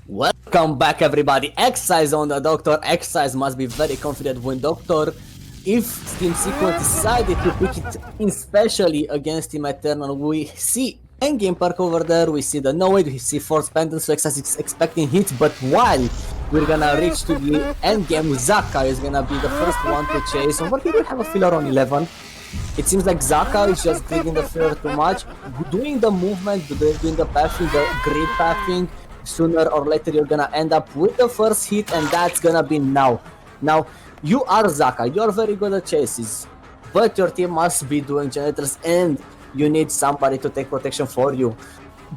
Welcome back everybody, Exercise on the Doctor. Exercise must be very confident when Doctor. If Team SEQ decided to pick it especially against Team Eternal, we see endgame perk over there, we see the no-wait, we see force pendant, so Exercise is expecting hits, but while we're gonna reach to the endgame, Zaka is gonna be the first one to chase. Over here we have a filler on 11. It seems like Zaka is just digging the filler too much, doing the movement, doing the pathing, the grid pathing. Sooner or later you're gonna end up with the first hit, and that's gonna be now. Now, you are Zaka, you're very good at chases, but your team must be doing generators and you need somebody to take protection for you.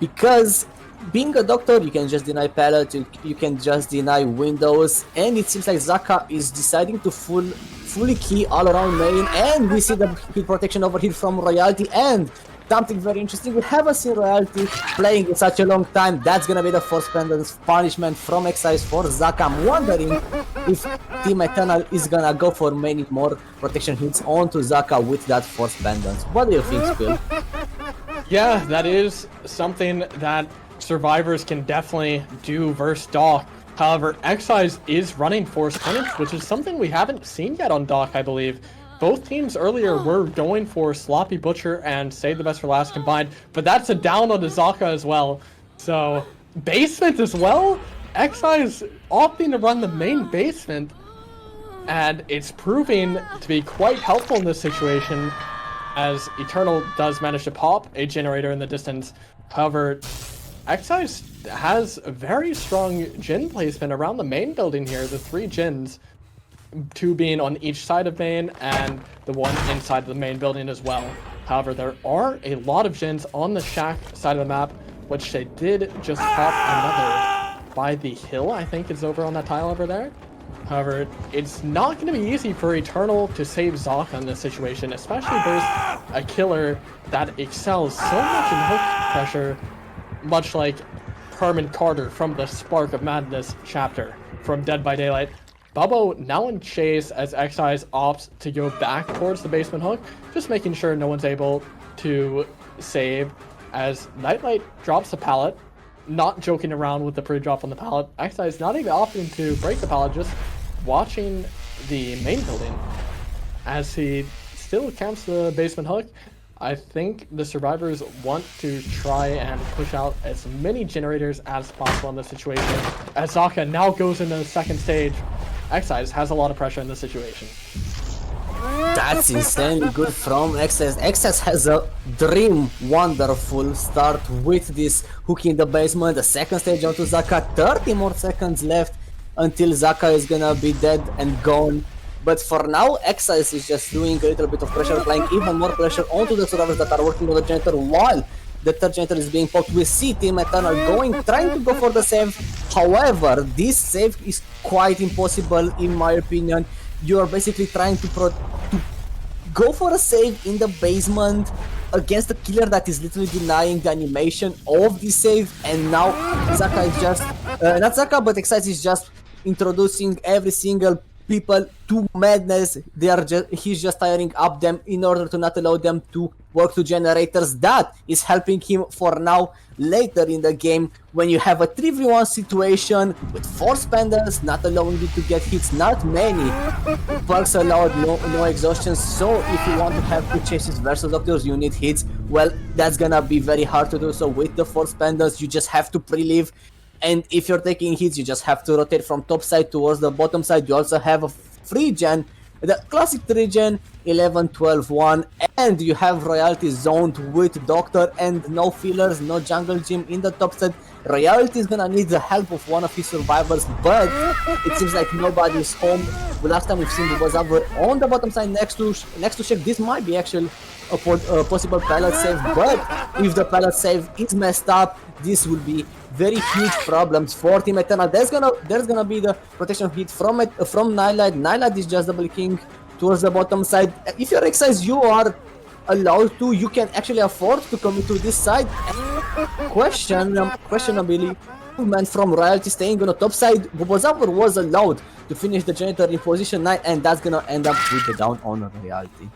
Because being a doctor, you can just deny pallet, you can just deny windows, and it seems like Zaka is deciding to fully key all around main, and we see the hit protection over here from Royalty, and something very interesting, we haven't seen Royalty playing in such a long time. That's gonna be the force pendants punishment from Exercise for Zaka. I'm wondering if Team Eternal is gonna go for many more protection hits onto Zaka with that force pendants. What do you think, Squill? Yeah, that is something that survivors can definitely do versus Doc. However, Exercise is running force pendants, which is something we haven't seen yet on Doc, I believe. Both teams earlier were going for Sloppy Butcher and Save the Best for Last combined, but that's a down on the Zaka as well. So, basement as well? Exercise opting to run the main basement, and it's proving to be quite helpful in this situation, as Eternal does manage to pop a generator in the distance. However, Exercise has a very strong gen placement around the main building here, the 3 gens. 2 being on each side of main, and the 1 inside of the main building as well. However, there are a lot of gens on the shack side of the map, which they did just pop another by the hill, I think is over on that tile over there. However, it's not going to be easy for Eternal to save Zaka in this situation, especially versus a killer that excels so much in hook pressure, much like Herman Carter from the Spark of Madness chapter from Dead by Daylight. Bubbo now in chase as Exercise opts to go back towards the basement hook, just making sure no one's able to save as Nightlight drops the pallet, not joking around with the pre-drop on the pallet. Exercise not even opting to break the pallet, just watching the main building as he still camps the basement hook. I think the survivors want to try and push out as many generators as possible in this situation, as Zaka now goes into the second stage. Exercise has a lot of pressure in this situation. That's insanely good from Exercise. Exercise has a dream wonderful start with this hook in the basement, the second stage onto Zaka, 30 more seconds left until Zaka is gonna be dead and gone. But for now, Exercise is just doing a little bit of pressure, applying even more pressure onto the survivors that are working on the generator while the third generator is being popped. We see Team Eternal trying to go for the save. However, this save is quite impossible in my opinion. You are basically trying to go for a save in the basement against a killer that is literally denying the animation of the save, and now Zaka is just, not Zaka, but Exercise is just introducing every single people to madness. He's just tiring up them in order to not allow them to work to generators. That is helping him for now. Later in the game, when you have a 3v1 situation with force pendants not allowing you to get hits, not many perks allowed, no exhaustion. So if you want to have good chases versus doctors, you need hits. Well, that's gonna be very hard to do so with the force pendants. You just have to pre-live. And if you're taking hits, you just have to rotate from top side towards the bottom side. You also have a free gen, the classic 3 gen, 11, 12, 1, and you have Royalty zoned with Doctor and no fillers, no jungle gym in the top side. Royalty is gonna need the help of one of his survivors, but it seems like nobody is home. The last time we've seen the Buzzer on the bottom side next to Shek. This might be actually a possible pallet save, but if the pallet save is messed up, this will be very huge problems for Team Eternal. There's gonna be the protection hit from Nightlight. Nightlight is just double king towards the bottom side. If you're Exercise, you are allowed to. You can actually afford to commit to this side. Questionably, movement from Royalty staying on the top side. Bubozavur was allowed to finish the generator in position 9, and that's gonna end up with the down on Royalty.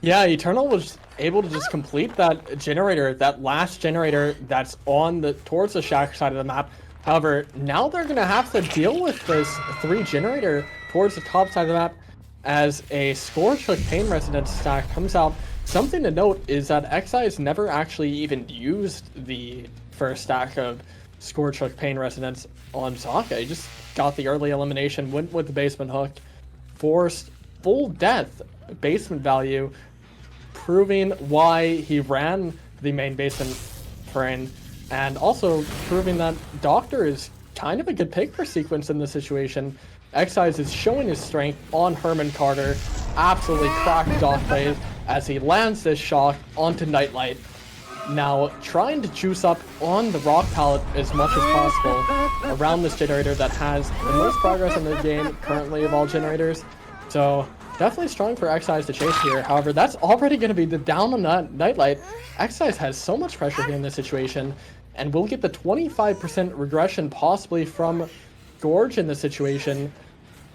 Yeah, Eternal was able to just complete that generator, that last generator that's on the towards the shack side of the map. However, now they're going to have to deal with this 3 generator towards the top side of the map as a Scorch Hook Pain Resonance stack comes out. Something to note is that Xeyes never actually even used the first stack of Scorch Hook Pain Resonance on Zaka. He just got the early elimination, went with the basement hook, forced full death basement value, proving why he ran the main basement terrain, and also proving that Doctor is kind of a good pick for Sequence in this situation. Xeyes is showing his strength on Herman Carter, absolutely cracked Doc plays as he lands this shock onto Nightlight. Now trying to juice up on the rock pallet as much as possible around this generator that has the most progress in the game currently of all generators. So definitely strong for Xeyes to chase here. However, that's already going to be the down on that Nightlight. Xeyes has so much pressure here in this situation, and we'll get the 25% regression possibly from Gorge in this situation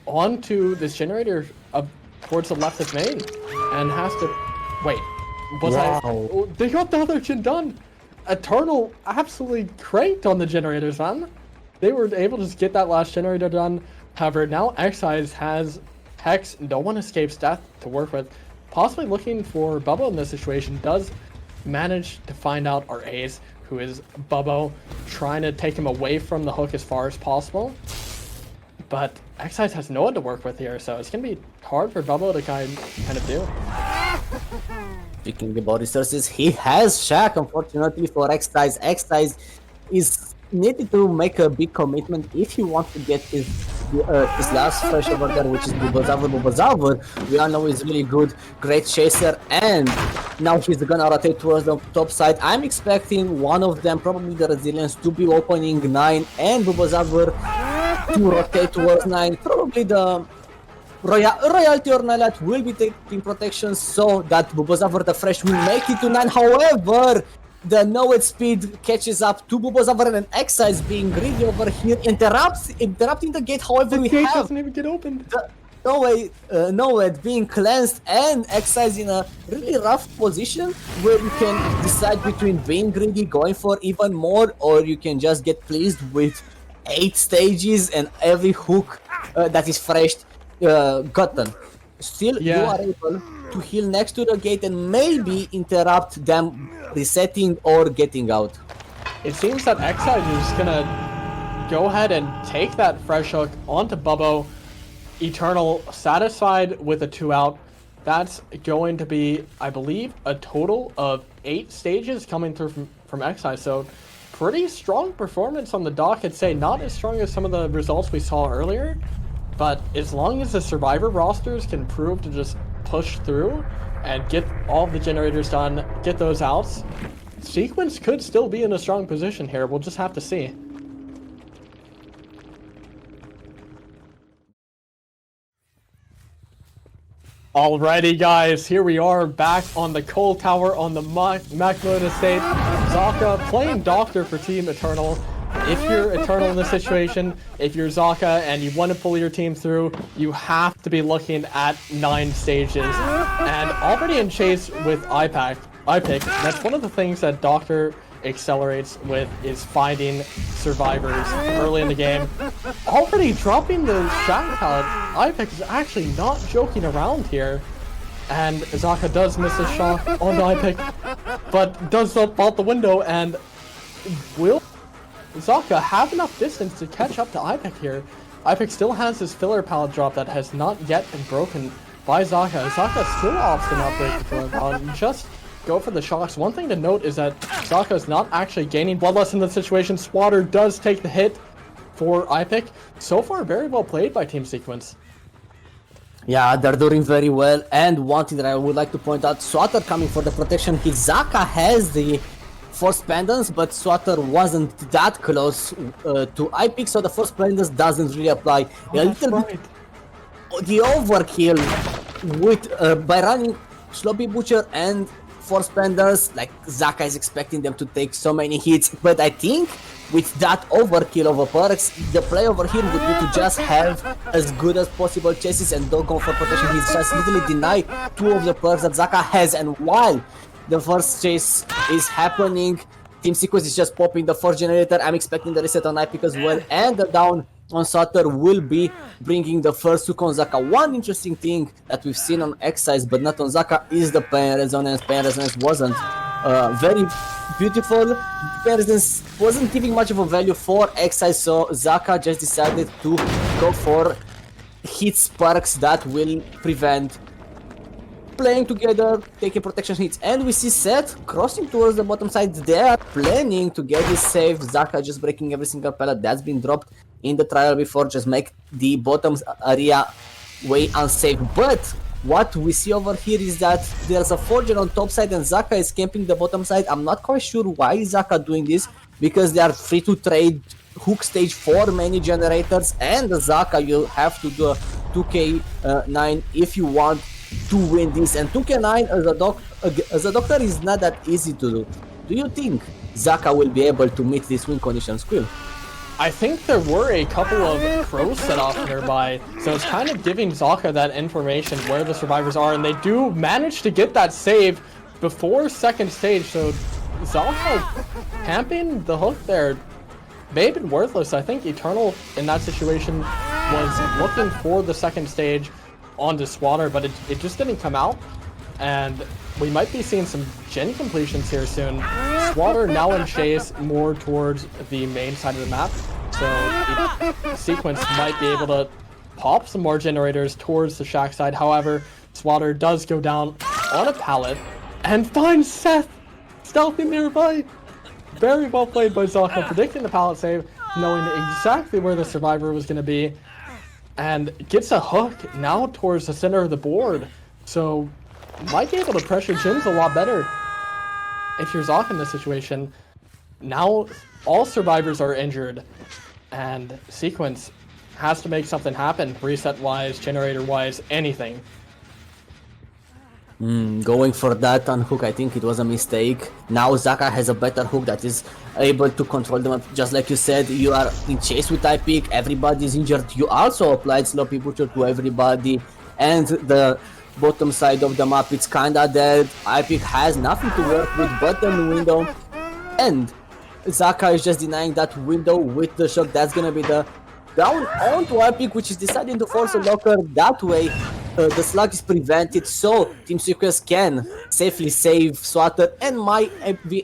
onto this generator up towards the left of main, and has to wait. Oh, they got the other gen done. Eternal absolutely cranked on the generators, man. They were able to just get that last generator done. However, now Xeyes has Hex, no one escapes death to work with. Possibly looking for Bubbo in this situation. Does manage to find out our ace, who is Bubbo, trying to take him away from the hook as far as possible. But Xeyes has no one to work with here, so it's going to be hard for Bubbo to kind of do. Speaking about resources, he has Shack, unfortunately for Xeyes. Xeyes is needed to make a big commitment if he wants to get his last fresh over there, which is Bubozavr. Bubozavr, we all know is really good, great chaser, and now he's gonna rotate towards the top side. I'm expecting one of them, probably the Resilience, to be opening 9 and Bubozavr to rotate towards 9. Probably the Royalty or Nightlight will be taking protection so that Bubozavr the Fresh will make it to 9. However, the no-wet speed catches up to Bubozavr, and Xeyes being greedy over here, interrupting the gate. However, we have doesn't even get opened. The no-wet being cleansed, and Xeyes in a really rough position where you can decide between being greedy, going for even more, or you can just get pleased with 8 stages and every hook that is fresh gotten. Still, you are able to heal next to the gate and maybe interrupt them resetting or getting out. It seems that Xeyes is gonna go ahead and take that fresh hook onto Bubbo. Eternal satisfied with a 2 out. That's going to be, I believe, a total of 8 stages coming through from Xeyes. So pretty strong performance on the dock. I'd say not as strong as some of the results we saw earlier, but as long as the survivor rosters can prove to just push through and get all the generators done, get those outs, Sequence could still be in a strong position here. We'll just have to see. Alrighty guys, here we are back on the Coal Tower on the Macmillan Estate. Zaka playing Doctor for Team Eternal. If you're Eternal in this situation, if you're Zaka and you want to pull your team through, you have to be looking at 9 stages. And already in chase with IPIC, that's one of the things that Doctor accelerates with, is finding survivors early in the game. Already dropping the shot pallet. IPIC is actually not joking around here. And Zaka does miss a shot on the IPIC, but does up out the window, and will Zaka have enough distance to catch up to IPIC here? IPIC still has his filler pallet drop that has not yet been broken by Zaka. Zaka still opts to not break the filler pallet and just go for the shocks. One thing to note is that Zaka is not actually gaining bloodlust in the situation. Swatter does take the hit for IPIC. So far, very well played by Team Sequence. Yeah, they're doing very well, and one thing that I would like to point out, Swatter coming for the protection. Zaka has the force pendants, but Swatter wasn't that close to IPIC, so the force pendants doesn't really apply. A little bit the overkill with by running Sloppy Butcher and force pendants, like Zaka is expecting them to take so many hits, but I think with that overkill of perks, the play over here would be to just have as good as possible chases and don't go for protection. He's just literally denied 2 of the perks that Zaka has, and while the first chase is happening, Team Sequence is just popping the first generator. I'm expecting the reset on Epic as well, and the down on Sutter will be bringing the first hook on Zaka. One interesting thing that we've seen on Excise but not on Zaka is the Pain Resonance. Pain Resonance wasn't very beautiful. Pain Resonance wasn't giving much of a value for Excise, so Zaka just decided to go for hits perks that will prevent playing together, taking protection hits, and we see Seth crossing towards the bottom side. They are planning to get this save. Zaka just breaking every single pallet that's been dropped in the trial before, just make the bottom area way unsafe. But what we see over here is that there's a Forger on top side and Zaka is camping the bottom side. I'm not quite sure why Zaka doing this, because they are free to trade hook stage for many generators, and Zaka, you have to do a 2k9 if you want to win this, and 2k9 as a doctor is not that easy to do. Do you think Zaka will be able to meet this win condition, Squill? I think there were a couple of crows set off nearby, so it's kind of giving Zaka that information where the survivors are, and they do manage to get that save before second stage, so Zaka camping the hook there may have been worthless. I think Eternal in that situation was looking for the second stage onto Swatter, but it just didn't come out, and we might be seeing some gen completions here soon. Swatter now in chase more towards the main side of the map, so Sequence might be able to pop some more generators towards the shack side. However, Swatter does go down on a pallet and finds Seth stealthy nearby. Very well played by Zaka, predicting the pallet save, knowing exactly where the survivor was going to be, and gets a hook now towards the center of the board, so might be able to pressure gyms a lot better if you're Zaka in this situation. Now all survivors are injured, and Sequence has to make something happen, reset-wise, generator-wise, anything. Going for that on hook, I think it was a mistake. Now Zaka has a better hook that is able to control the map. Just like you said, you are in chase with Epic, everybody is injured. You also applied Sloppy Butcher to everybody, and the bottom side of the map, it's kinda dead. Epic has nothing to work with but the window, and Zaka is just denying that window with the shock. That's gonna be the down onto Epic, which is deciding to force a locker. That way the slug is prevented, so Team Sequence can safely save Swatter and might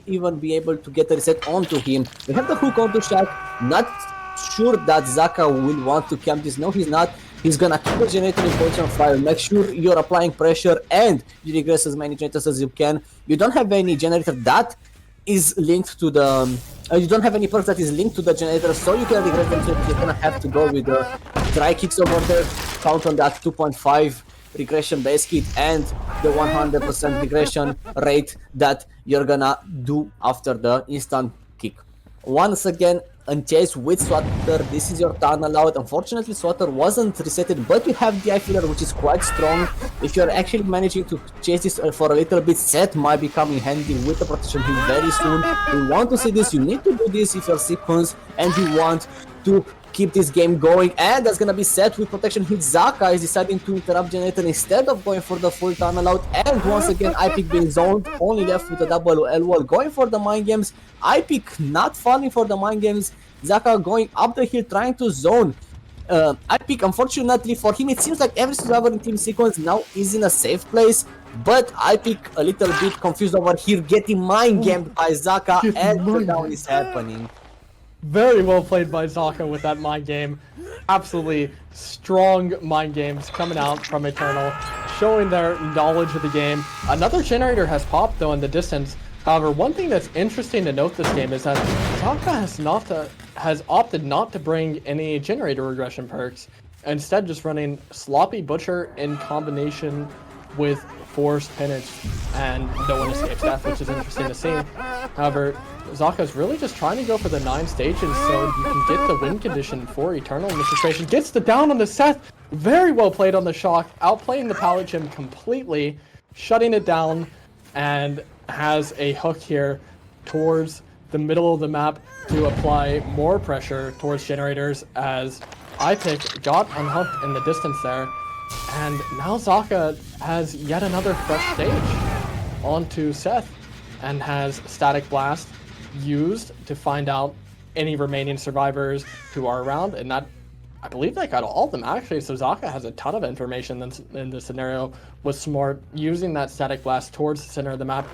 even be able to get a reset onto him. We have the hook onto Shack. Not sure that Zaka will want to camp this. No, he's not. He's gonna keep the generator in position of fire. Make sure you're applying pressure and you regress as many generators as you can. You don't have any generator that is linked to the you don't have any perks that is linked to the generator, so you can regress them. So you're gonna have to go with the dry kicks over there, count on that 2.5 regression base kit and the 100% regression rate that you're gonna do after the instant kick. Once again, in chase with Swatter, this is your tunnel out. Unfortunately, Swatter wasn't resetted, but you have the eye filler, which is quite strong. If you're actually managing to chase this for a little bit, Seth might be coming handy with the protection heal very soon. We want to see this. You need to do this if you're Sequence and you want to keep this game going, and that's gonna be Seth with protection hit. Zaka is deciding to interrupt generator instead of going for the full tunnel out, and once again Epic being zoned, only left with a double L wall, going for the mind games. Epic not falling for the mind games. Zaka going up the hill trying to zone Epic. Unfortunately for him, it seems like every survivor in Team Sequence now is in a safe place, but Epic a little bit confused over here, getting mind gamed by Zaka, and the down is happening. Very well played by Zaka with that mind game. Absolutely strong mind games coming out from Eternal, showing their knowledge of the game. Another generator has popped though in the distance. However, one thing that's interesting to note this game is that Zaka has opted not to bring any generator regression perks, instead just running Sloppy Butcher in combination with Forced Pinnage, and no one escapes death, which is interesting to see. However, Zaka's really just trying to go for the 9 stages so you can get the win condition for Eternal in this situation. Gets the down on the Seth. Very well played on the shock, outplaying the pallet gym completely, shutting it down, and has a hook here towards the middle of the map to apply more pressure towards generators, as Epic got unhooked in the distance there. And now Zaka has yet another fresh stage onto Seth and has Static Blast used to find out any remaining survivors who are around, and that, I believe they got all of them actually, so Zaka has a ton of information in this scenario with Smart using that static blast towards the center of the map,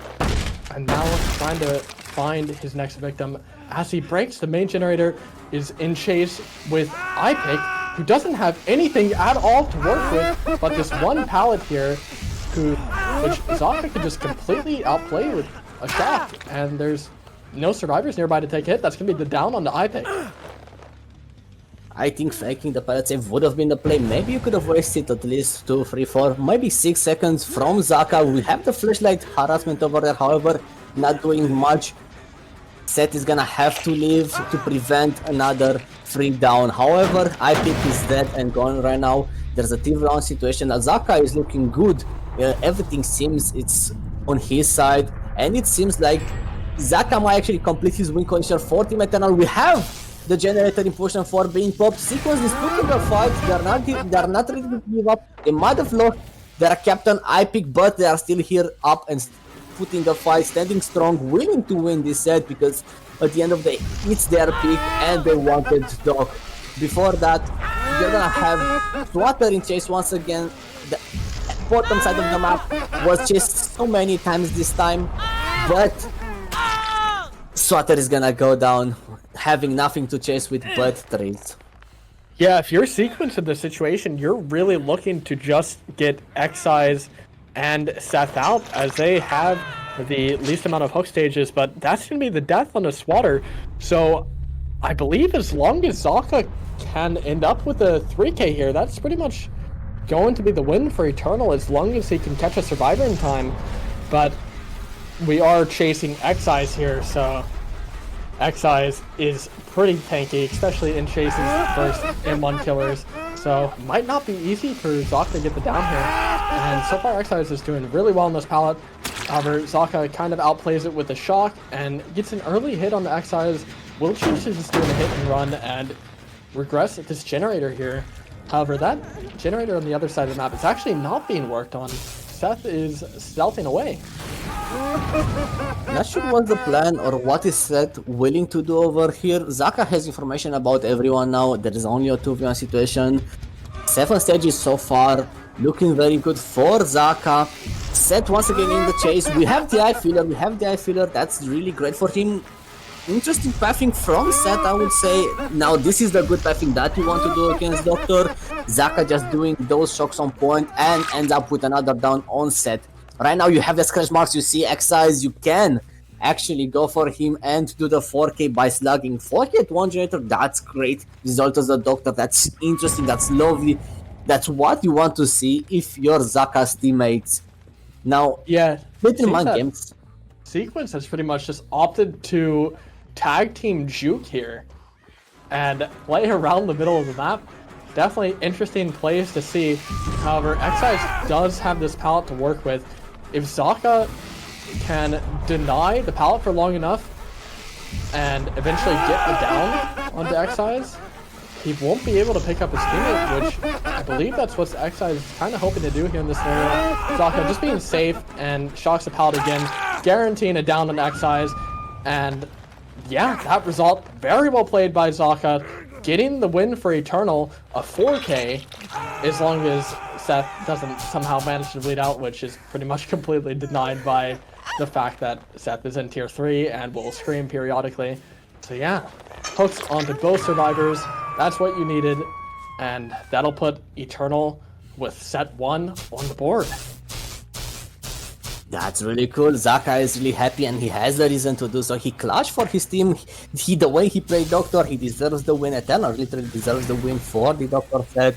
and now trying to find his next victim. As he breaks, the main generator is in chase with iPick, who doesn't have anything at all to work with, but this one pallet here, which Zaka could just completely outplay with a shot, and there's no survivors nearby to take a hit. That's going to be the down on the iPick. I think faking the pallet save would have been the play. Maybe you could have wasted at least 2, 3, 4, maybe 6 seconds from Zaka. We have the flashlight harassment over there, however, not doing much. Seth is gonna have to leave to prevent another free down. However, iPick is dead and gone right now. There's a 3-round situation. Zaka is looking good. Everything seems it's on his side, and it seems like Zaka might actually complete his win condition for Team Eternal. We have the generator in position for being popped. Sequence is putting a fight. They're not ready to give up. They might have lost their captain iPick, but they are still here up and putting a fight, standing strong, willing to win this set, because at the end of the day, it's their pick and they wanted Doc. Before that, they're gonna have Swatter in chase once again. The bottom side of the map was chased so many times this time, but Swatter is gonna go down, having nothing to chase with but trees. Yeah, if you're Sequence in the situation, you're really looking to just get Xeyes and Seth out, as they have the least amount of hook stages, but that's going to be the death on the Swatter. So I believe as long as Zaka can end up with a 3k here, that's pretty much going to be the win for Eternal, as long as he can catch a survivor in time. But we are chasing Xeyes here, so Xeyes is pretty tanky, especially in chases versus M1 killers. So might not be easy for Zaka to get the down here. And so far Xeyes is doing really well on this pallet. However, Zaka kind of outplays it with a shock and gets an early hit on the Xeyes. Will choose to just do a hit and run and regress at this generator here. However, that generator on the other side of the map is actually not being worked on. Seth is stealthing away. Not sure what's the plan or what is Seth willing to do over here. Zaka has information about everyone now. There is only a 2v1 situation. 7 stages so far, looking very good for Zaka. Seth once again in the chase. We have the eye filler, that's really great for him. Interesting pathing from Seth, I would say. Now this is the good pathing that you want to do against Doctor. Zaka just doing those shocks on point and ends up with another down on Seth. Right now you have the scratch marks, you see Xeyes, you can actually go for him and do the 4k by slugging. 4k at one generator, that's great. Result as the Doctor, that's interesting, that's lovely. That's what you want to see if you're Zaka's teammates. Now, yeah, little mind games. Sequence has pretty much just opted to tag team Juke here and play around the middle of the map. Definitely interesting plays to see. However, Xeyes does have this pallet to work with. If Zaka can deny the pallet for long enough and eventually get the down onto Xeyes, he won't be able to pick up his teammate, which I believe that's what Xeyes is kind of hoping to do here in this scenario. Zaka just being safe and shocks the pallet again, guaranteeing a down on Xeyes. And yeah, that result, very well played by Zaka, getting the win for Eternal, a 4k, as long as Seth doesn't somehow manage to bleed out, which is pretty much completely denied by the fact that Seth is in tier 3 and will scream periodically. So yeah, hooks onto both survivors, that's what you needed, and that'll put Eternal with set 1 on the board. That's really cool. Zaka is really happy and he has the reason to do so. He clutched for his team. The way he played Doctor, he deserves the win. Eternal literally deserves the win for the Doctor set.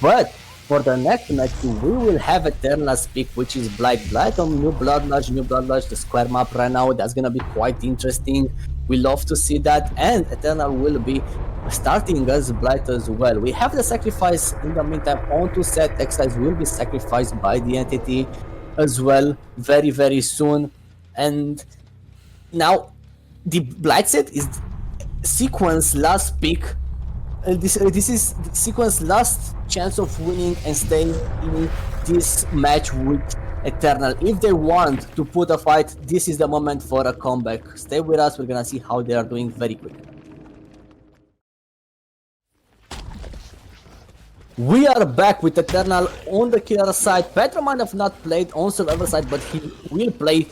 But for the next match, we will have Eternal's pick, which is Blight. Blight on New Blood Lodge, the square map right now. That's gonna be quite interesting. We love to see that. And Eternal will be starting as Blight as well. We have the sacrifice in the meantime onto set. Xeyes will be sacrificed by the entity as well very, very soon. And now the Blight set is Sequence last pick. This is Sequence last chance of winning and staying in this match with Eternal, if they want to put a fight, this is the moment for a comeback. Stay with us, we're gonna see how they are doing very quick. We are back with Eternal on the killer side. Pedro might have not played on Survivor side, but he will play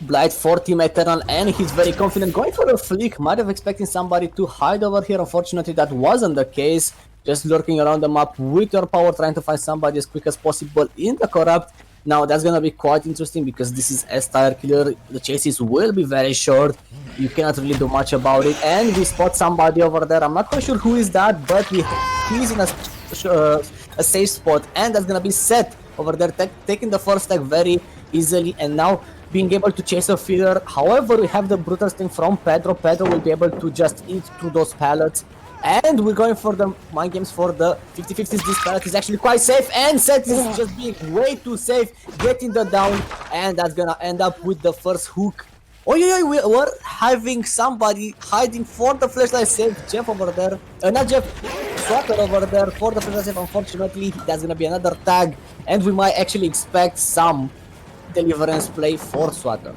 Blight for Team Eternal, and he's very confident going for a flick. Might have expecting somebody to hide over here. Unfortunately, that wasn't the case. Just lurking around the map with your power, trying to find somebody as quick as possible in the corrupt. Now that's gonna be quite interesting because this is S-tier killer. The chases will be very short. You cannot really do much about it. And we spot somebody over there. I'm not quite sure who is that, but he's in a safe spot, and that's gonna be set over there, taking the first tag very easily, and now being able to chase a feeder. However, we have the brutal sting from Pedro. Pedro will be able to just eat through those pallets. And we're going for the mind games for the 50-50s. This pallet is actually quite safe, and Set is just being way too safe, getting the down, and that's gonna end up with the first hook. Oh yeah, we were having somebody hiding for the flashlight save. Jeff over there, not Jeff, Swatter over there for the flashlight save. Unfortunately, that's gonna be another tag, and we might actually expect some deliverance play for Swatter.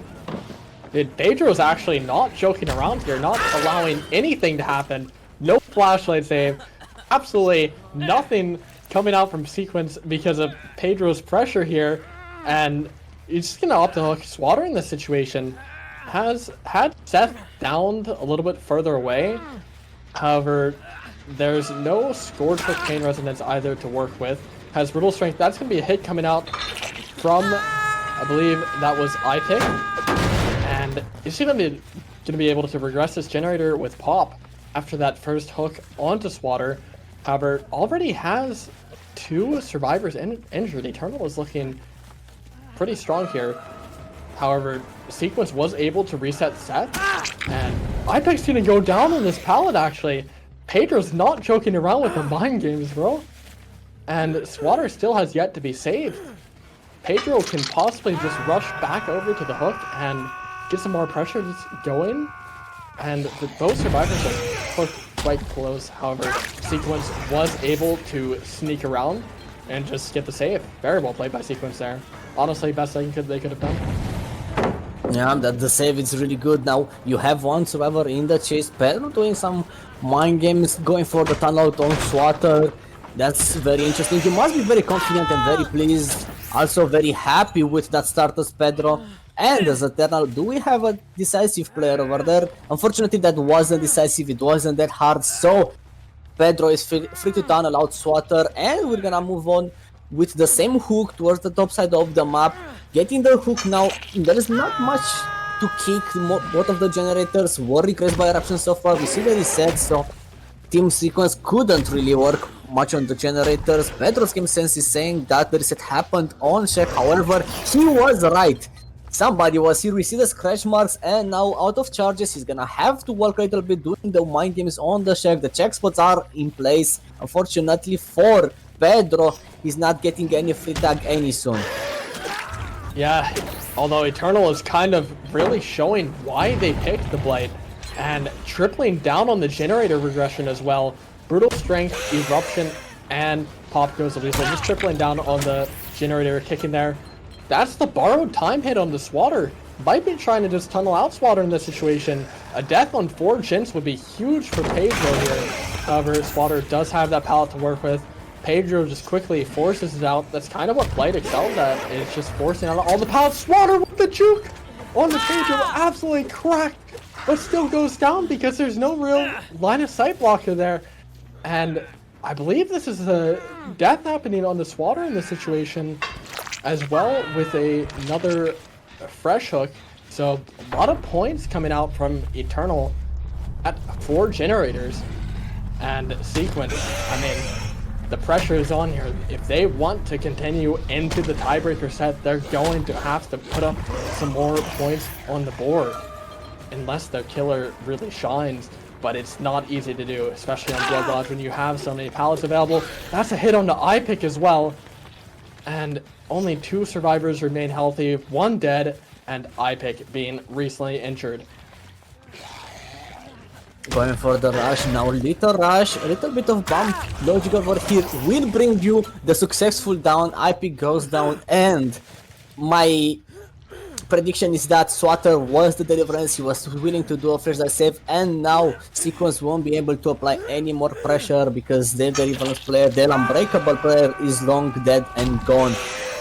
Pedro's actually not joking around here, not allowing anything to happen. No flashlight save, absolutely nothing coming out from Sequence because of Pedro's pressure here, and he's just gonna opt to hook. Swatter in this situation has had Seth downed a little bit further away. However, there's no scored for Chain Resonance either to work with. Has Brutal Strength. That's gonna be a hit coming out from, I believe that was iPick, and is he gonna be able to regress this generator with Pop after that first hook onto Swatter. However, already has 2 survivors injured. Eternal is looking pretty strong here. However, Sequence was able to reset Seth, and iPick's gonna go down on this pallet actually. Pedro's not joking around with the mind games, bro. And Swatter still has yet to be saved. Pedro can possibly just rush back over to the hook and get some more pressure just going. And both survivors are hooked quite close. However, Sequence was able to sneak around and just get the save. Very well played by Sequence there. Honestly, best thing they could have done. Yeah, that the save is really good. Now you have one survivor in the chase. Pedro doing some mind games, going for the tunnel on Swatter. That's very interesting. You must be very confident and very pleased. Also very happy with that start as Pedro. And as Eternal, do we have a decisive player over there? Unfortunately, that wasn't decisive, it wasn't that hard, so Pedro is free to tunnel out Swatter, and we're gonna move on with the same hook towards the top side of the map. Getting the hook now, there is not much to kick. Both of the generators were regressed by eruption so far. We see the reset, so Team Sequence couldn't really work much on the generators. Pedro's game sense is saying that the reset happened on Chef, however, he was right. Somebody was here, we see the scratch marks, and now out of charges, he's gonna have to work a little bit doing the mind games on the check. The check spots are in place. Unfortunately for Pedro, he's not getting any free tag any soon. Yeah, although Eternal is kind of really showing why they picked the Blight and tripling down on the generator regression as well. Brutal Strength, Eruption, and Pop goes to lethal. Just tripling down on the generator, kicking there. That's the borrowed time hit on the Swatter. Might be trying to just tunnel out Swatter in this situation. A death on 4 gens would be huge for Pedro here. However, Swatter does have that pallet to work with. Pedro just quickly forces it out. That's kind of what Blight excels at, is just forcing out all the pallets. Swatter with the juke on the Pedro, absolutely cracked, but still goes down because there's no real line of sight blocker there. And I believe this is a death happening on the Swatter in this situation as well, with another fresh hook. So a lot of points coming out from Eternal at 4 generators. And Sequence, I mean, the pressure is on here. If they want to continue into the tiebreaker set, they're going to have to put up some more points on the board, unless their killer really shines. But it's not easy to do, especially on Blood Lodge when you have so many pallets available. That's a hit on the iPick as well. And only 2 survivors remain healthy, 1 dead, and iPick being recently injured. Going for the rush now, little rush, a little bit of bump. Logic over here will bring you the successful down. iPick goes down, and my prediction is that Swatter was the deliverance. He was willing to do a fresh dive save, and now Sequence won't be able to apply any more pressure because their deliverance player, their unbreakable player, is long dead and gone.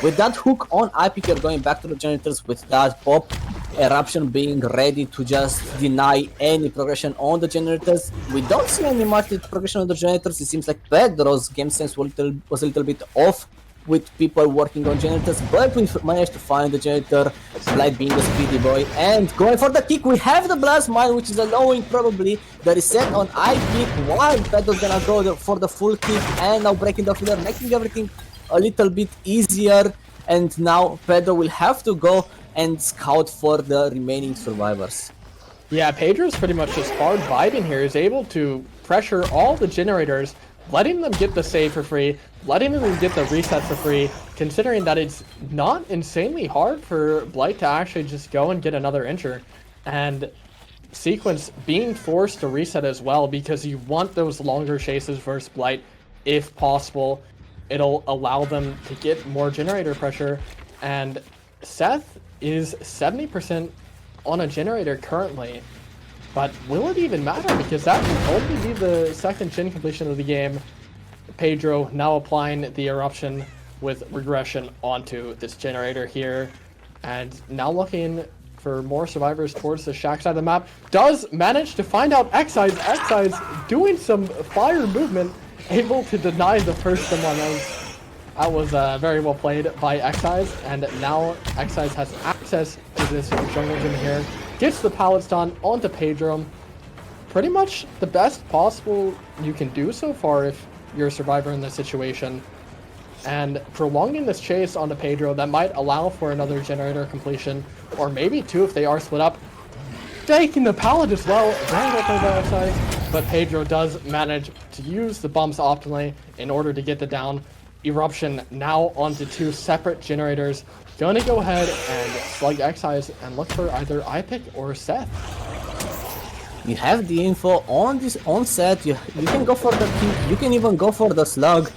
With that hook on IPIC, you're going back to the generators with that pop. Eruption being ready to just deny any progression on the generators. We don't see any much progression on the generators. It seems like Pedro's game sense was a little bit off with people working on generators, but we managed to find the janitor, Blight being a speedy boy, and going for the kick. We have the blast mine, which is allowing probably the reset on IPIC, while Pedro's gonna go for the full kick, and now breaking the filler, making everything a little bit easier. And now Pedro will have to go and scout for the remaining survivors. Yeah, Pedro's pretty much just hard vibing here. He's able to pressure all the generators, letting them get the save for free, letting them get the reset for free, considering that it's not insanely hard for Blight to actually just go and get another injure. And Sequence being forced to reset as well because you want those longer chases versus Blight if possible. It'll allow them to get more generator pressure. And Seth is 70% on a generator currently. But will it even matter? Because that can only be the second gen completion of the game. Pedro now applying the eruption with regression onto this generator here. And now looking for more survivors towards the shack side of the map. Does manage to find out Excise. Excise doing some fire movement, able to deny the first one. That was very well played by Excise. And now Excise has access to this jungle gym here. Gets the pallets done onto Pedro. Pretty much the best possible you can do so far if you're a survivor in this situation. And prolonging this chase onto Pedro, that might allow for another generator completion, or maybe two if they are split up. Taking the pallet as well, very well played by Excise, but Pedro does manage to use the bumps optimally in order to get the down. Eruption now onto two separate generators. Gonna go ahead and slug Excise and look for either IPIC or Seth. You have the info on this on set. You can go for the kick. You can even go for the slug.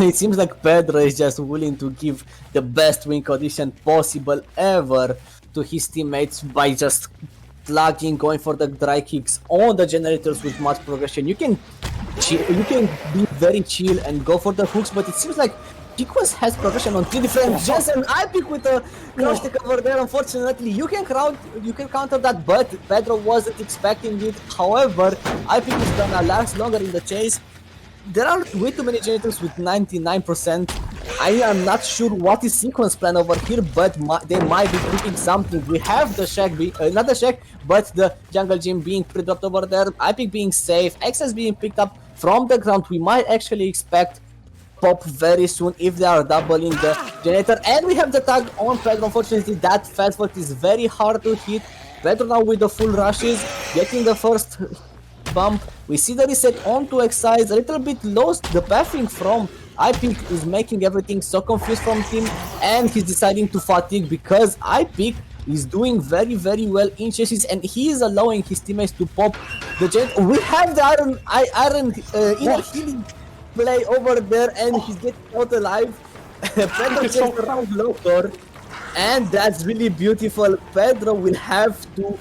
It seems like Pedro is just willing to give the best win condition possible ever to his teammates by just slugging, going for the dry kicks on the generators with much progression. You can be very chill and go for the hooks, but it seems like Sequence has progression on 3 different gens, and IPIC with a crouch stick over there. Unfortunately, you can counter that, but Pedro wasn't expecting it. However, IPIC is gonna last longer in the chase. There are way too many generators with 99%. I am not sure what is Sequence plan over here, but they might be picking something. We have the shack, not the shack, but the jungle gym being pre-dropped over there. IPIC being safe, Excess being picked up from the ground. We might actually expect pop very soon if they are doubling the generator. And we have the tag on Pedro. Unfortunately, that fast foot is very hard to hit. Pedro now with the full rushes, getting the first bump. We see the reset onto Excise, a little bit lost. The pathing from IPIC is making everything so confused from him, and he's deciding to fatigue because IPIC is doing very well in chases, and he is allowing his teammates to pop the gen. We have the iron inner healing play over there, and he's getting out alive. Pedro gets around Doctor, and that's really beautiful. Pedro will have to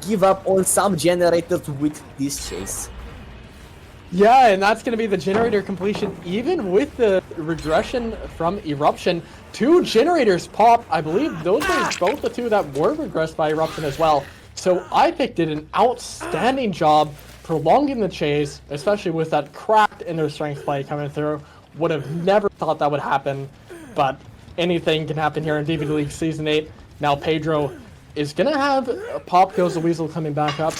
give up on some generators with this chase. Yeah, and that's going to be the generator completion, even with the regression from Eruption. 2 generators pop. I believe those were both the 2 that were regressed by Eruption as well. So IPIC did an outstanding job prolonging the chase, especially with that cracked inner strength play coming through. Would have never thought that would happen, but anything can happen here in DBDLeague Season 8. Now Pedro is going to have Pop Goes the Weasel coming back up.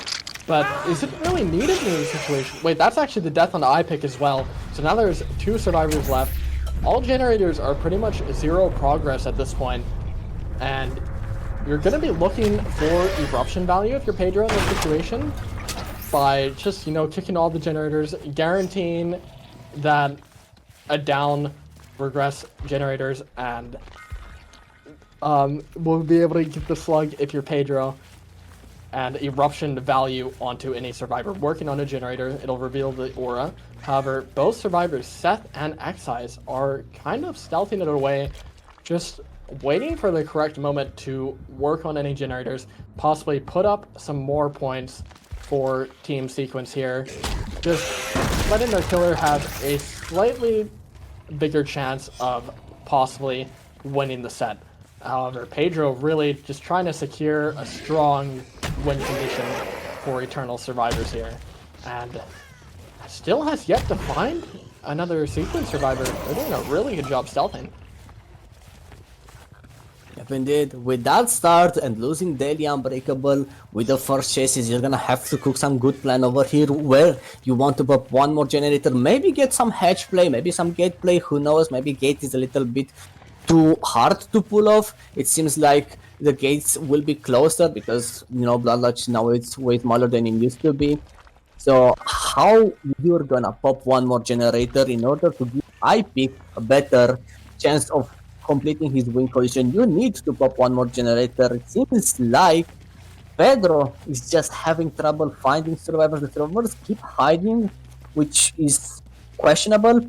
But is it really needed in this situation? Wait, that's actually the death on the IPIC as well. So now there's 2 survivors left. All generators are pretty much 0 progress at this point. And you're going to be looking for eruption value if you're Pedro in this situation by just, kicking all the generators, guaranteeing that a down regress generators, and we'll be able to get the slug if you're Pedro. And eruption value onto any survivor working on a generator. It'll reveal the aura. However, both survivors, Seth and Excise, are kind of stealthing it away, just waiting for the correct moment to work on any generators, possibly put up some more points for Team Sequence here. Just letting their killer have a slightly bigger chance of possibly winning the set. However, Pedro really just trying to secure a strong win condition for Eternal Survivors here. And still has yet to find another Sequence Survivor. They're doing a really good job stealthing. Yep, indeed. With that start and losing Daily Unbreakable with the first chases, you're gonna have to cook some good plan over here where you want to pop one more generator, maybe get some hatch play, maybe some gate play, who knows, maybe gate is a little bit too hard to pull off. It seems like the gates will be closer because, you know, Bloodlodge now it's way smaller than it used to be. So how you're gonna pop one more generator in order to give iPick a better chance of completing his win collision? You need to pop one more generator. It seems like Pedro is just having trouble finding survivors. The survivors keep hiding, which is questionable.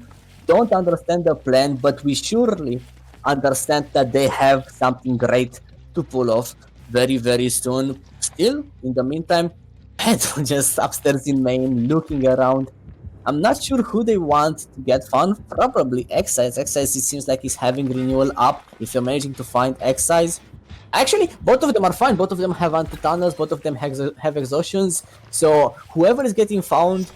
Don't understand the plan, but we surely understand that they have something great to pull off very, very soon. Still, in the meantime, Pedro just upstairs in main, looking around. I'm not sure who they want to get found. Probably Excise. Excise, it seems like he's having renewal up. If you're managing to find Excise. Actually, both of them are fine. Both of them have anti-tunnels. Both of them have exhaustions. So whoever is getting found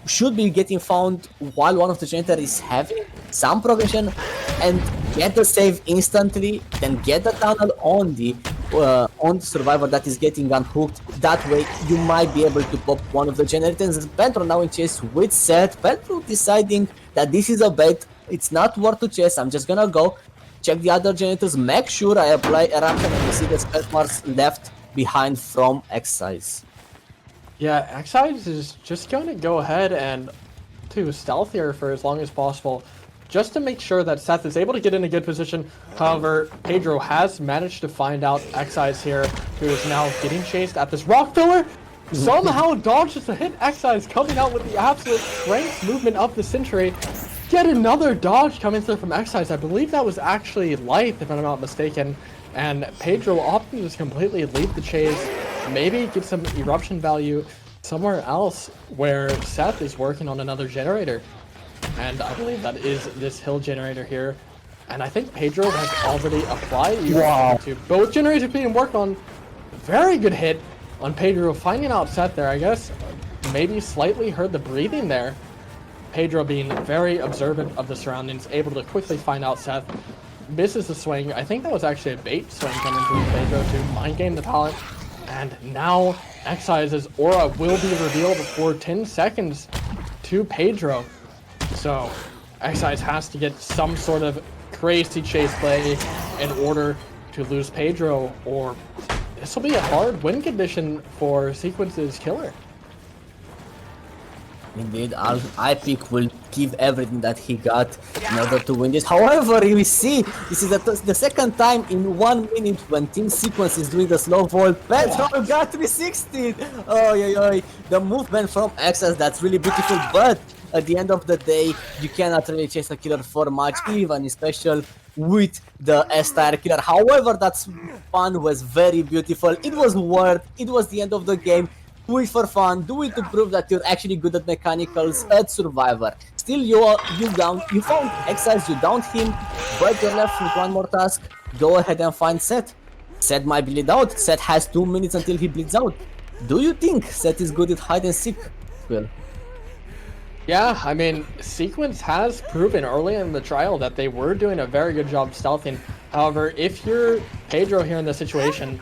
should be getting found while one of the generator is having some progression, and get the save instantly, then get the tunnel on the survivor that is getting unhooked. That way you might be able to pop one of the generators. Pedro now in chase with Seth. Pedro deciding that this is a bait, it's not worth to chase, I'm just gonna go check the other generators, make sure I apply eruption, and you see the spell marks left behind from Excise. Yeah, Excise is just going to go ahead and to stealth here for as long as possible, just to make sure that Seth is able to get in a good position. However, Pedro has managed to find out Excise here, who is now getting chased at this rock pillar. Somehow dodges the hit. Excise coming out with the absolute strength movement of the Century. Get another dodge coming through from Excise. I believe that was actually Light, if I'm not mistaken. And Pedro opting to just completely leave the chase. Maybe get some eruption value somewhere else where Seth is working on another generator. And I believe that is this hill generator here. And I think Pedro has already applied eruption to both generators being worked on. Very good hit on Pedro finding out Seth there. I guess maybe slightly heard the breathing there. Pedro being very observant of the surroundings, able to quickly find out Seth. Misses the swing. I think that was actually a bait swing coming through Pedro to mind game the pallet. And now Excise's aura will be revealed for 10 seconds to Pedro. So Excise has to get some sort of crazy chase play in order to lose Pedro, or this will be a hard win condition for Sequence's killer. Indeed, iPick will give everything that he got in order to win this. However, we see this is the second time in 1 minute when Team Sequence is doing the slow vault. Pedro got 360. Oh, the movement from Excess, that's really beautiful. But at the end of the day, you cannot really chase a killer for much, even special with the S-tier killer. However, that fun was very beautiful. It was worth. It was the end of the game. Do it for fun, do it to prove that you're actually good at mechanicals, at Survivor. Still, you found Excise, you downed him, but you're left with one more task. Go ahead and find Seth. Seth might bleed out. Seth has 2 minutes until he bleeds out. Do you think Seth is good at hide and seek, Squill? Yeah, I mean, Sequence has proven early in the trial that they were doing a very good job stealthing. However, if you're Pedro here in this situation,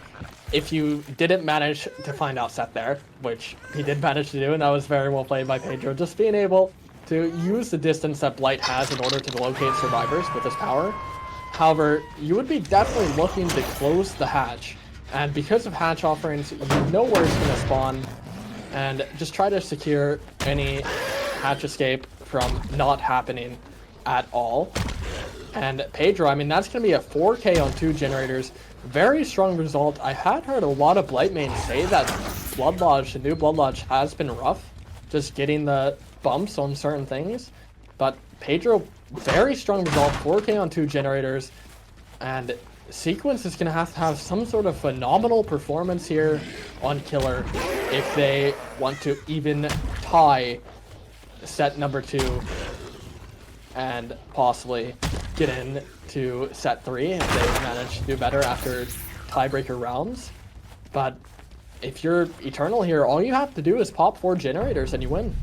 if you didn't manage to find out Seth there, which he did manage to do, and that was very well played by Pedro, just being able to use the distance that Blight has in order to locate survivors with his power. However, you would be definitely looking to close the hatch, and because of hatch offerings, you know where it's going to spawn, and just try to secure any hatch escape from not happening at all. And Pedro, I mean, that's going to be a 4K on 2 generators. Very strong result. I had heard a lot of Blight mains say that Blood Lodge, the new Blood Lodge, has been rough, just getting the bumps on certain things. But Pedro, very strong result, 4K on 2 generators. And Sequence is going to have some sort of phenomenal performance here on Killer if they want to even tie set number 2 and possibly get into set 3 if they manage to do better after tiebreaker rounds. But if you're Eternal here, all you have to do is pop 4 generators and you win.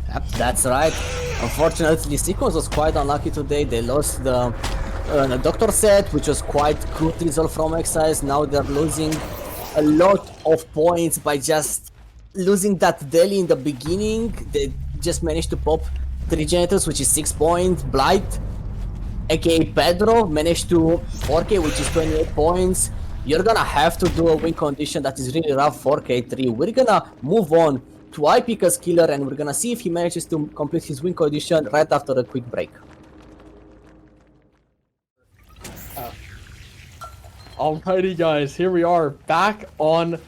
Yep, that's right. Unfortunately, Sequence was quite unlucky today. They lost the Doctor set, which was quite good result from Excise. Now they're losing a lot of points by just losing that daily in the beginning. They just managed to pop 3 generators, which is 6 points. Blight, aka Pedro, managed to 4k, which is 28 points. You're gonna have to do a win condition that is really rough, 4k3. We're gonna move on to iPika's Killer, and we're gonna see if he manages to complete his win condition right after a quick break. Alrighty guys, here we are back on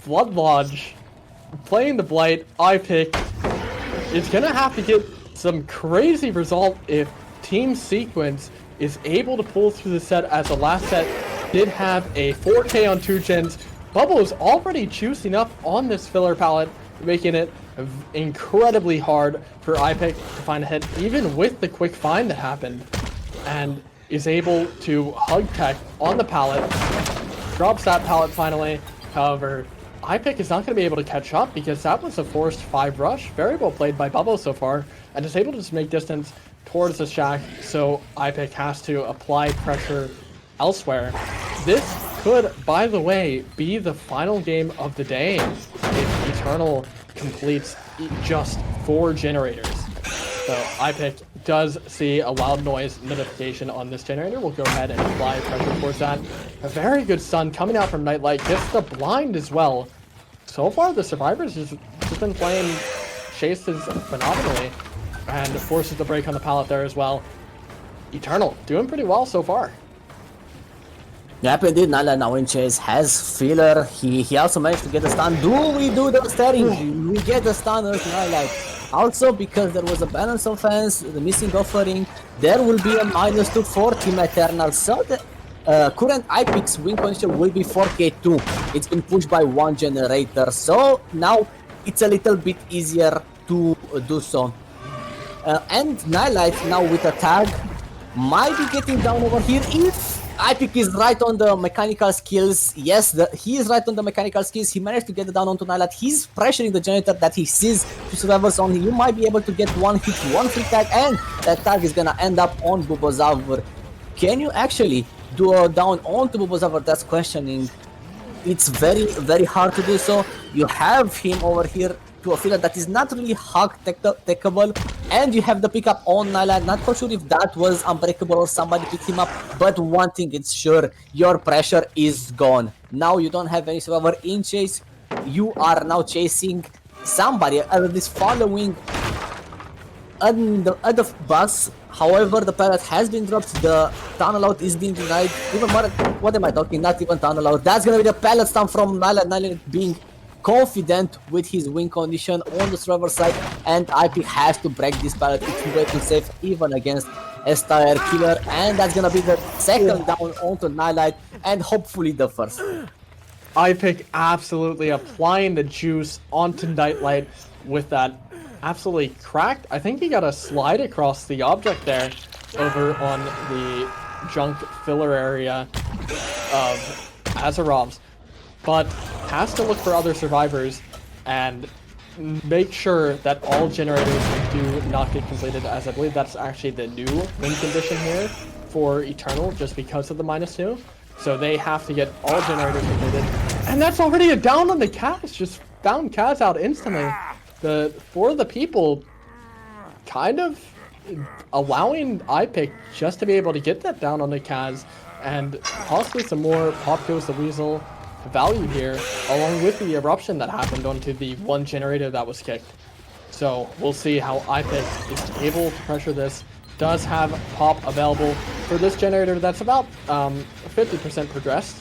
Blood Lodge, playing the Blight. iPic is gonna have to get some crazy result if Team Sequence is able to pull through the set, as the last set did have a 4k on 2 gens. Bubble is already juicing up on this filler palette, making it incredibly hard for iPic to find a hit, even with the quick find that happened, and is able to hug tech on the pallet, drops that pallet finally. However, iPic is not going to be able to catch up because that was a forced 5 rush. Very well played by Bubble so far, and is able to just make distance towards the shack, so iPic has to apply pressure elsewhere. This could, by the way, be the final game of the day if Eternal completes just 4 generators. So iPic does see a loud noise notification on this generator. We'll go ahead and apply pressure towards that. A very good stun coming out from Nightlight. Gets the blind as well. So far, the Survivors just been playing chases phenomenally, and forces the break on the pallet there as well. Eternal doing pretty well so far. Yep, indeed. Nala now in chase has filler. He also managed to get the stun. Do we do the staring? We get the stunners, Nala. Also, because there was a balance offense, the missing offering, there will be a -2 for Team Eternal. So the current iPic's win condition will be 4k2. It's been pushed by 1 generator. So now it's a little bit easier to do so. And Nightlight now with a tag might be getting down over here if iPic is right on the mechanical skills. Yes, he is right on the mechanical skills. He managed to get it down onto Nightlight. He's pressuring the generator that he sees to Survivors only. You might be able to get 1 hit, 1 free tag, and that tag is gonna end up on Squixpzw. Can you actually do a down onto Squixpzw? That's questioning. It's very, very hard to do so. You have him over here to a filler that is not really hug techable, and you have the pickup on Nightlight. Not for sure if that was unbreakable or somebody picked him up, but one thing is sure, your pressure is gone. Now you don't have any Survivor in chase. You are now chasing somebody, at least following the bus. However, the pallet has been dropped, the tunnel out is being denied. Even more, what am I talking? Not even tunnel out. That's gonna be the pallet stun from Nightlight being confident with his win condition on the Survivor side, and iPic has to break this pallet. It's way too safe even against SEQ Killer, and that's gonna be the second down onto Nightlight, and hopefully the first. iPic absolutely applying the juice onto Nightlight with that absolutely cracked. I think he got a slide across the object there over on the junk filler area of Azerov's, but has to look for other Survivors and make sure that all generators do not get completed, as I believe that's actually the new win condition here for Eternal, just because of the -2. So they have to get all generators completed. And that's already a down on the Kaz, just found Kaz out instantly. For the people kind of allowing iPic just to be able to get that down on the Kaz, and possibly some more Pop Goes the Weasel value here, along with the eruption that happened onto the 1 generator that was kicked. So we'll see how iPic is able to pressure this. Does have pop available for this generator that's about 50% progressed,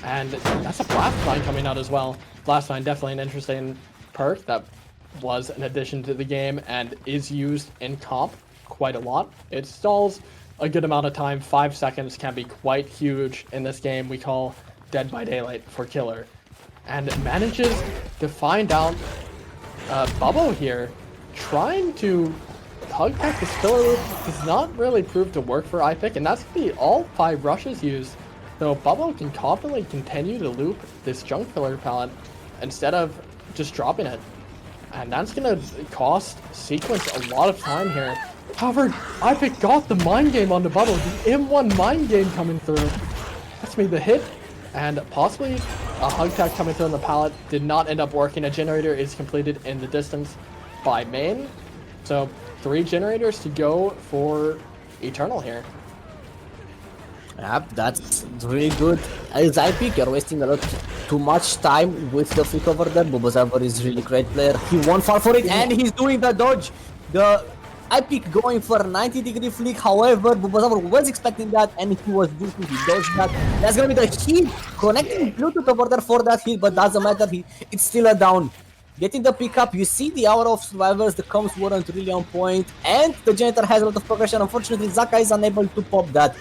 and that's a blast vine coming out as well. Blast vine definitely an interesting perk that was an addition to the game and is used in comp quite a lot. It stalls a good amount of time. 5 seconds can be quite huge in this game we call Dead by Daylight for Killer. And manages to find out Bubbo here, trying to hug back the Spiller loop does not really prove to work for iPic, and that's going to be all 5 rushes used. So Bubbo can confidently continue to loop this junk filler pallet instead of just dropping it. And that's going to cost Sequence a lot of time here. However, iPic got the mind game onto Bubbo, the M1 mind game coming through. That's made the hit, and possibly a hug tag coming through on the pallet did not end up working. A generator is completed in the distance by main. So 3 generators to go for Eternal here. Yep, that's really good. As iPic, you're wasting a lot too much time with the flick over there. Squillzw is really great player. He won't fall for it, and he's doing the dodge. The iPic going for a 90-degree flick. However, Squillzw was expecting that, and he was due to dodge that. That's gonna be the hit, connecting Bluetooth over there for that hit, but doesn't matter. It's still a down. Getting the pickup, you see the hour of survivors, the comms weren't really on point, and the generator has a lot of progression. Unfortunately, Zaka is unable to pop that.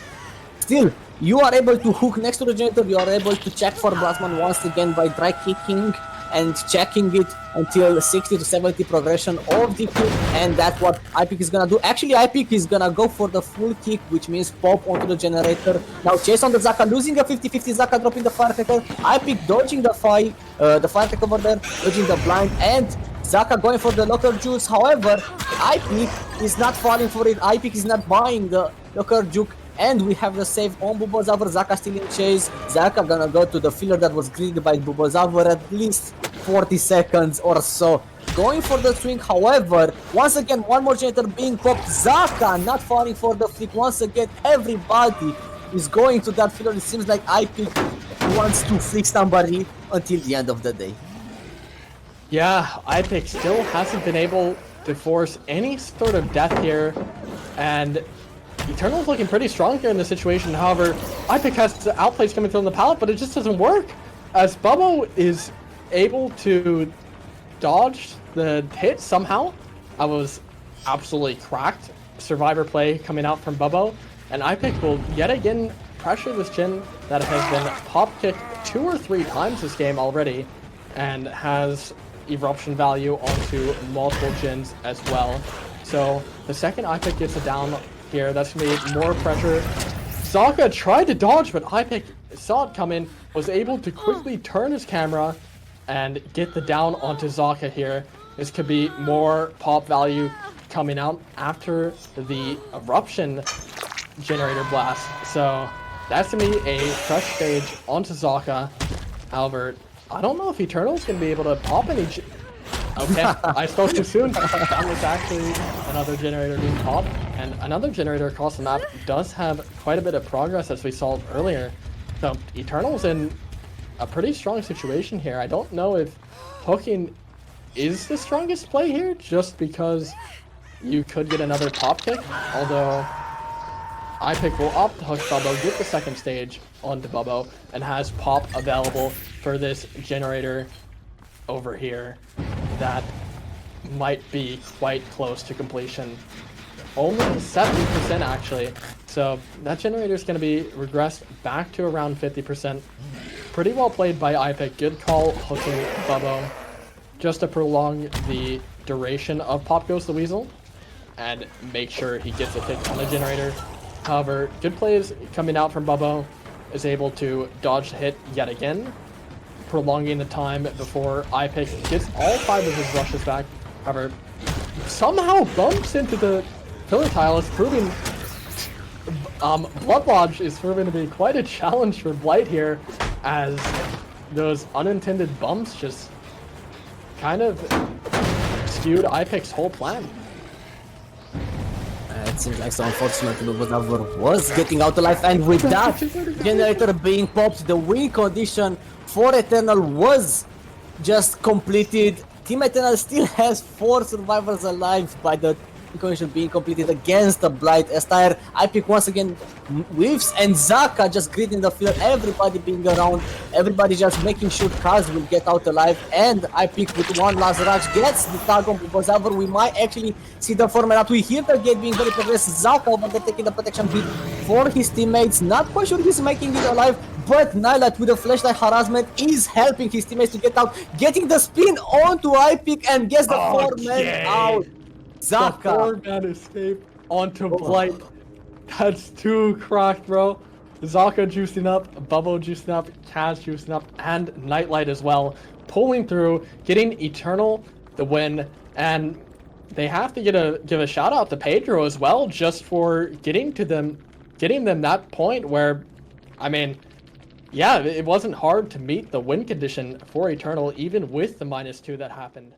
Still, you are able to hook next to the generator, you are able to check for Blastman once again by dry kicking and checking it until 60 to 70 progression of the kick, and that's what iPic is gonna do. Actually, iPic is gonna go for the full kick, which means pop onto the generator. Now chase on the Zaka, losing a 50-50, Zaka dropping the firecracker, iPic dodging the firecracker over there, dodging the blind, and Zaka going for the locker juice. However, iPic is not falling for it, iPic is not buying the locker juke, and we have the save on Squillzw. Zaka still in chase. Zaka gonna go to the filler that was greeted by Squillzw at least 40 seconds or so. Going for the swing, however, once again, one more generator being popped. Zaka not falling for the flick. Once again, everybody is going to that filler. It seems like iPic wants to flick somebody until the end of the day. Yeah, iPic still hasn't been able to force any sort of death here, and Eternal's looking pretty strong here in this situation. However, iPic has outplays coming through on the pallet, but it just doesn't work, as Bubbo is able to dodge the hit somehow. I was absolutely cracked. Survivor play coming out from Bubbo, and iPic will yet again pressure this gen that has been pop kicked 2 or 3 times this game already, and has eruption value onto multiple gens as well. So the second iPic gets a down here, that's gonna be more pressure. Zaka tried to dodge, but iPic saw it coming, was able to quickly turn his camera and get the down onto Zaka here. This could be more pop value coming out after the eruption generator blast. So that's gonna be a fresh stage onto Zaka. However, I don't know if Eternal's gonna be able to pop any. Okay, I spoke too soon. That was actually another generator being popped, and another generator across the map does have quite a bit of progress, as we saw earlier. So Eternal's in a pretty strong situation here. I don't know if hooking is the strongest play here, just because you could get another pop kick, although iPic will opt to hook Bubbo, get the second stage onto Bubbo, and has pop available for this generator over here that might be quite close to completion. Only 70% actually. So that generator is going to be regressed back to around 50%. Pretty well played by iPic. Good call hooking Bubbo just to prolong the duration of Pop Goes the Weasel and make sure he gets a hit on the generator. However, good plays coming out from Bubbo, is able to dodge the hit yet again, prolonging the time before iPic gets all 5 of his rushes back. However, somehow bumps into the pillar tile, is proving Blood Lodge is proving to be quite a challenge for Blight here, as those unintended bumps just kind of skewed iPic's whole plan. It seems like so unfortunately Squillzw was getting out alive, and with that generator being popped, the win condition for Eternal was just completed. Team Eternal still has 4 survivors alive by the condition being completed against the Blight. Estire, iPick once again whiffs, and Zaka just gridding the field, everybody being around, everybody just making sure Kaz will get out alive, and iPick with one last rush gets the tag on Bozavor. We might actually see the format. We hear the gate being very progressive. Zaka overtaking the protection hit for his teammates. Not quite sure he's making it alive, but Nylight with the flashlight harassment is helping his teammates to get out, getting the spin onto iPick and gets the 4-man out. Zaka. The 4-man escape onto Blight. That's too cracked, bro. Zaka juicing up, Bubble juicing up, Kaz juicing up, and Nightlight as well. Pulling through, getting Eternal the win, and they have to give a shout out to Pedro as well, just for getting them that point where, I mean, yeah, it wasn't hard to meet the win condition for Eternal, even with the -2 that happened.